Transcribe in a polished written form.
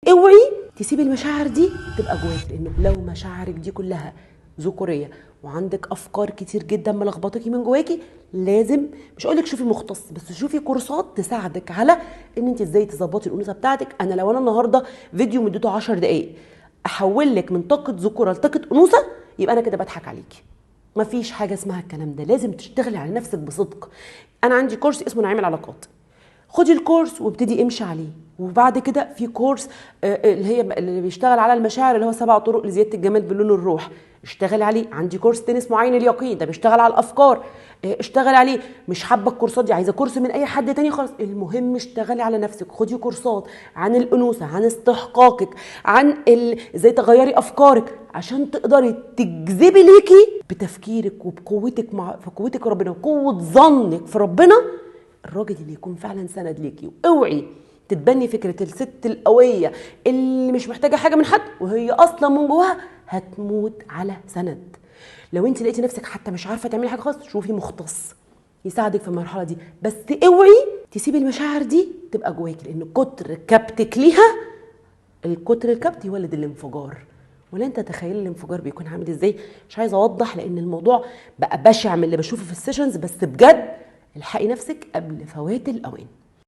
اوعي تسيبي المشاعر دي تبقى جواك، لانه لو مشاعرك دي كلها ذكوريه وعندك افكار كتير جدا ملخبطاكي من جواكي، لازم مش هقولك شوفي مختص، بس شوفي كورسات تساعدك على ان انت ازاي تظبطي الانوثه بتاعتك. انا لو انا النهارده فيديو مدته 10 دقائق احول لك من طاقه ذكوره لطاقه انوثه، يبقى انا كده بضحك عليكي. مفيش حاجه اسمها الكلام ده، لازم تشتغلي على نفسك بصدق. انا عندي كورس اسمه نعيم العلاقات، خدي الكورس وابتدي امشي عليه. وبعد كده في كورس اللي بيشتغل على المشاعر، اللي هو 7 طرق لزياده الجمال بلون الروح، اشتغل عليه. عندي كورس تاني اسمه عين اليقين، ده بيشتغل على الافكار، اشتغل عليه. مش حابه الكورسات دي، عايزه كورس من اي حد تاني خالص، المهم اشتغلي على نفسك. خدي كورسات عن الانوثه، عن استحقاقك، عن ازاي تغيري افكارك عشان تقدري تجذبي ليكي بتفكيرك وبقوتك في قوتك ربنا وقوه ظنك في ربنا الراجل اللي يكون فعلا سند ليكي. واوعي تتبني فكره الست القويه اللي مش محتاجه حاجه من حد وهي اصلا من جواها هتموت على سند. لو انت لقيتي نفسك حتى مش عارفه تعملي حاجه خالص، شوفي مختص يساعدك في المرحله دي، بس اوعي تسيبي المشاعر دي تبقى جواكي، لان كتر كبتك ليها، الكتر الكبت يولد الانفجار. ولا انت تخيل الانفجار بيكون عامل ازاي؟ مش عايزه اوضح لان الموضوع بقى بشع من اللي بشوفه في السيشنز، بس بجد الحقي نفسك قبل فوات الاوان.